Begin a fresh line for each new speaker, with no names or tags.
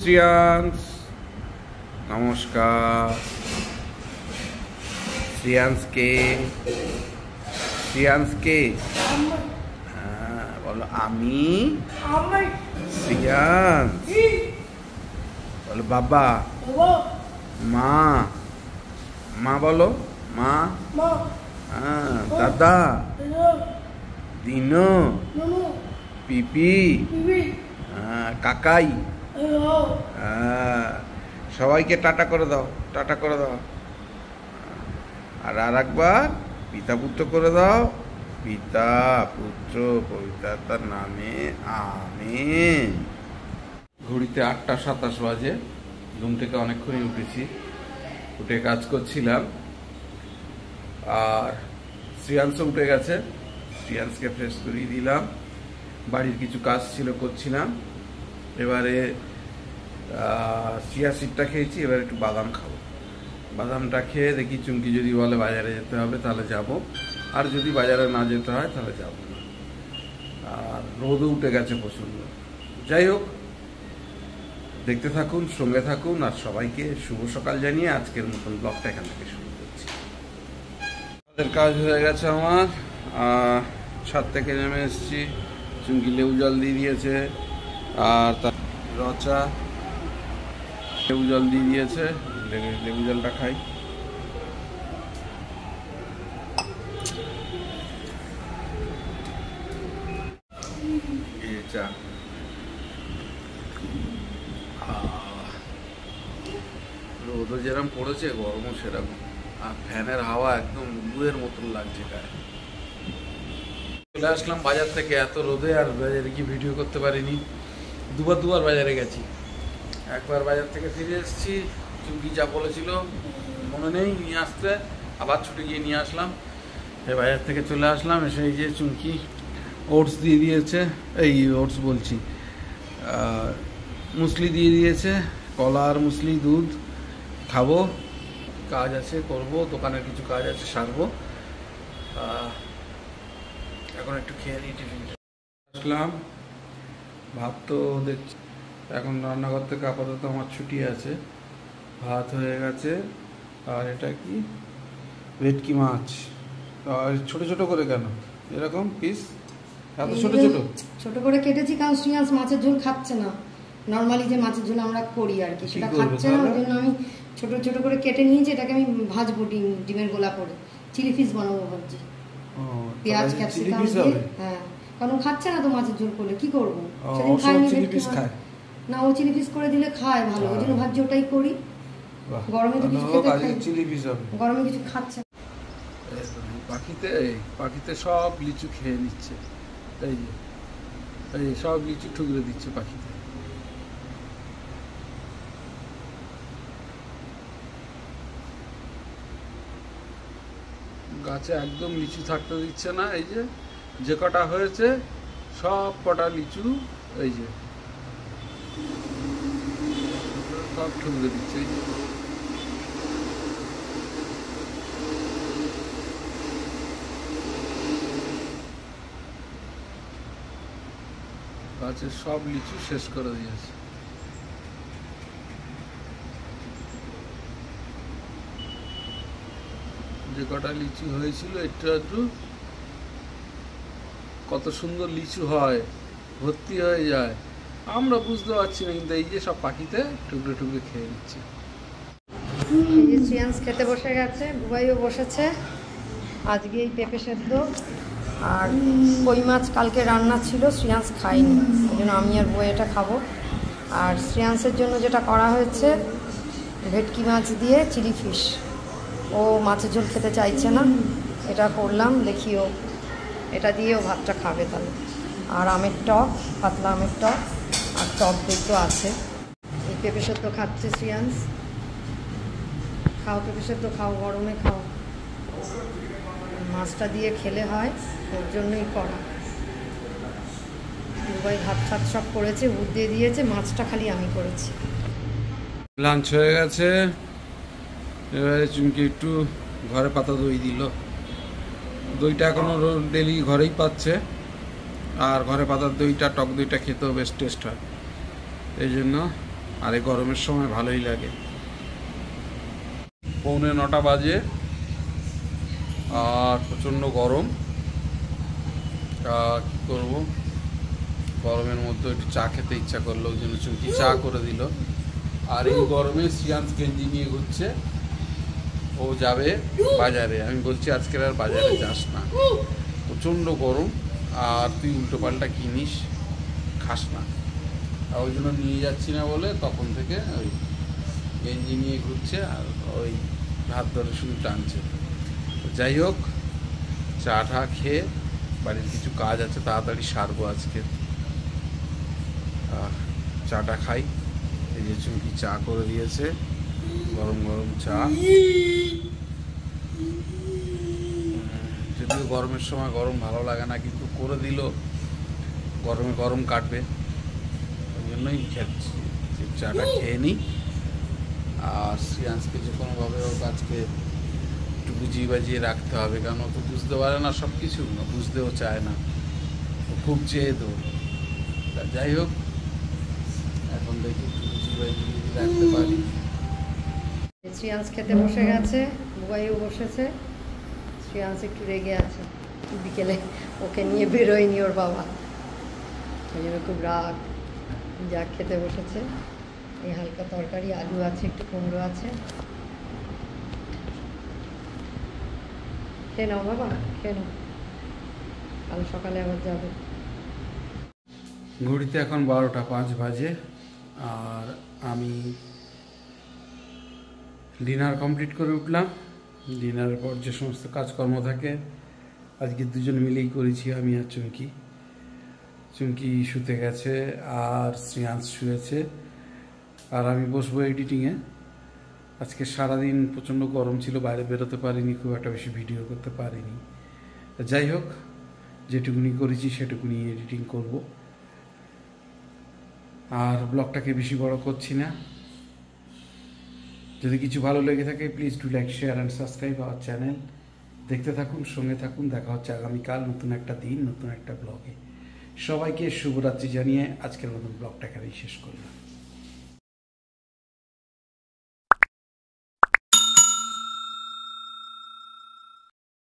শ্রিয়াংশ নমস্কার। শ্রিয়াংশকে হ্যাঁ বলো আমি শ্রিয়াংশ। বলো বাবা মা মা বলো মা। হ্যাঁ দাদা দিনো পিপি কাকাই। সবাইকে টাটা করে দাও, টাটা করে দাও। আর একবার পিতা পুত্র করে দাও। পিতা পুত্র পবিত্রতার নামে আমেন। ঘড়িতে 8:27 বাজে। ঘুম থেকে অনেকক্ষণই উঠেছি, উঠে কাজ করছিলাম। আর শ্রিয়াংশ উঠে গেছে, শ্রিয়াংশকে ফ্রেশ করিয়ে দিলাম। বাড়ির কিছু কাজ ছিল করছিলাম। এবারে চিয়া সিডটা খেয়েছি, এবার একটু বাদাম খাবো। বাদামটা খেয়ে দেখি চুমকি যদি বলে বাজারে যেতে হবে তাহলে যাব, আর যদি বাজারে না যেতে হয় তাহলে যাব না। আর রোদও উঠে গেছে প্রচণ্ড। যাই হোক, দেখতে থাকুন, সঙ্গে থাকুন। আর সবাইকে শুভ সকাল জানিয়ে আজকের মতন ব্লগটা এখান থেকে শুরু করছি। আমাদের কাজ হয়ে গেছে আমার। ছাদ থেকে নেমে এসেছি। চুমকি লেবু জল দিয়ে দিয়েছে, আর তার রচা লেবু জল দিয়ে দিয়েছে। লেবু জলটা খাই। চা রোদও যেরকম পড়েছে, গরমও সেরকম। আর ফ্যানের হাওয়া একদম লুয়ের মতন লাগছে গায়ে। চলে আসলাম বাজার থেকে এত রোদে, আর বাজারে কি ভিডিও করতে পারিনি। দুবার বাজারে গেছি। একবার বাজার থেকে ফিরে এসেছি, চুমকি যা বলেছিল মনে নেই নিয়ে আসতে, আবার ছুটে গিয়ে নিয়ে আসলাম। এই বাজার থেকে চলে আসলাম, এসে এই যে চুমকি ওটস দিয়ে দিয়েছে, এই ওটস বলছি মুসলি দিয়ে দিয়েছে। কলা আর মুসলি দুধ খাবো। কাজ আছে করব, দোকানের কিছু কাজ আছে সারবো। এখন একটু খেয়ে নিই টিফিন। আসলাম, ভাত তো দেখছি এখন রান্নাঘর থেকে আপাতত আমার ছুটি আছে। ভাত হয়ে গেছে। আর এটা কি ভেটকি মাছ। আর ছোট ছোট করে কেন এরকম পিস? এত ছোট ছোট
ছোট করে কেটেছি কারণ শ্রিয়াংশ মাছের ঝোল খাচ্ছে না। নর্মালি যে মাছের ঝোল আমরা করি আর কি, সেটা খাচ্ছে না। ওই জন্য আমি ছোট ছোট করে কেটে নিয়েছি। এটাকে আমি ভাজবো ডিমের গোলা করে, চিলি ফিশ বানাবো ভাবছি। পেঁয়াজ ক্যাপসিকাম দিয়ে। হ্যাঁ, কারণ খাচ্ছে না তো মাছের ঝোল করলে কি করবো। সেদিন খাইনি ভেটকি মাছ। না, ও চিলি ফিশ করে দিলে খায় ভালো, ওই জন্য ভাবছি ওটাই করি। গরমে তো কিছু খেতে খাই,
চিলি ফিশ হবে।
গরমে কিছু খাচ্ছে।
পাখিতে সব লিচু খেয়ে নিচ্ছে। এই যে এই সব লিচু ঠুকরে দিচ্ছে পাখিতে। গাছে একদম লিচু থাকতে দিচ্ছে না। এই যে কটা হয়েছে সব কটা লিচু এই যে সব ঠুকরে দিচ্ছে। এই যে গাছের সব লিচু শেষ করে দিয়েছে। যে কটা লিচু হয়েছিল একটু কত সুন্দর লিচু হয়, ভর্তি হয়ে যায়, আমরা বুঝতে পারছি না, কিন্তু এই যে সব পাখিতে টুকরে টুকরে খেয়ে নিচ্ছে।
এই যে শ্রিয়াংশ খেতে বসে গেছে, বুবাইও বসেছে। আজকে এই পেঁপে সেদ্ধ আর কই মাছ কালকে রান্না ছিল, শ্রিয়াংশ খাইনি, ওই জন্য আমি আর বউ এটা খাবো। আর শ্রিয়াংশের জন্য যেটা করা হয়েছে ভেটকি মাছ দিয়ে চিলি ফিশ। ও মাছের ঝোল খেতে চাইছে না, এটা করলাম, দেখিও এটা দিয়েও ভাতটা খাবে তাহলে। আর আমের টক, পাতলা আমের টক, আর টক দই তো আছে। এই পেঁপে সেদ্ধ খাচ্ছে শ্রিয়াংশ। খাও পেঁপে সেদ্ধ খাও, গরমে খাও। মাছটা দিয়ে খেলে হয়, ওর জন্যই করা। দুবাই ভাত ফাত সব করেছে, উদ দিয়ে দিয়েছে, মাছটা খালি আমি করেছি।
লাঞ্চ হয়ে গেছে। এবারে চুমকি একটু ঘরে পাতা দই দিল। দইটা এখনো ডেলি ঘরেই পাচ্ছে, আর ঘরে পাতার দইটা টক দইটা খেতেও বেশ টেস্ট হয়। এই জন্য আর এই গরমের সময় ভালোই লাগে। 8:45 বাজে আর প্রচণ্ড গরম। কী করবো, গরমের মধ্যে একটু চা খেতে ইচ্ছা করলো, ওই জন্য চুমকি চা করে দিল। আর এই গরমে শ্রিয়াংশ গেঞ্জি নিয়ে ঘুরছে, ও যাবে বাজারে। আমি বলছি আজকের আর বাজারে যাস না, প্রচণ্ড গরম, আর তুই উল্টো পাল্টা কিনিস, খাস না। আর ওই জন্য নিয়ে যাচ্ছি না বলে তখন থেকে ওই গেঞ্জি নিয়ে ঘুরছে আর ওই হাত ধরে শুধু টানছে। যাই হোক, চাটা খেয়ে বাড়ির কিছু কাজ আছে তাড়াতাড়ি সারবো আজকে। চাটা খাই। এই যে চুমকি চা করে দিয়েছে, গরম গরম চা। যদিও গরমের সময় গরম ভালো লাগে না, কিন্তু করে দিল, গরমে গরম কাটবে, ওই জন্যই খাচ্ছি। চাটা খেয়ে নিই। আর শ্রিয়াংশকে যে কোনোভাবে ওর কাজকে একটু বুঝিয়ে বাজিয়ে রাখতে হবে, কারণ ও তো বুঝতে পারে না সব কিছু, বুঝতেও চায় না, ও খুব চেয়েতো। যাই হোক, এখন দেখি একটু বুঝিয়ে বাজিয়ে যদি রাখতে পারি।
শ্রিয়াংশ খেতে বসে গেছে, বুবাইও বসেছে। শ্রিয়াংশ একটু রেগে আছে, বিকেলে ওকে নিয়ে বেরোয়নি ওর বাবা, ওই জন্য খুব রাগ। যা খেতে বসেছে, এই হালকা তরকারি, আলু আছে, একটু কুমড়ো আছে। খেয়ে নাও বাবা, খেয়ে নাও, কাল সকালে আবার যাবে।
ঘড়িতে এখন 12টা 5 বাজে, আর আমি ডিনার কমপ্লিট করে উঠলাম। ডিনারের পর যে সমস্ত কাজকর্ম থাকে আজকে দুজন মিলেই করেছি, আমি আর চুমকি। চুমকি শুতে গেছে আর শ্রিয়াংশ শুয়েছে, আর আমি বসবো এডিটিংয়ে। আজকে সারাদিন প্রচণ্ড গরম ছিল, বাইরে বেরোতে পারিনি, খুব একটা বেশি ভিডিও করতে পারিনি। যাই হোক, যেটুকুনি করেছি সেটুকুনি এডিটিং করব, আর ব্লগটাকে বেশি বড় করছি না। যদি কিছু ভালো লেগে থাকে please do like, share and subscribe our channel. দেখতে থাকুন, সঙ্গে থাকুন। দেখা হচ্ছে আগামীকাল নতুন একটা দিন, নতুন একটা ব্লগে। সবাইকে শুভরাত্রি জানিয়ে আজকের মতন ব্লগটা এখানেই শেষ করলাম।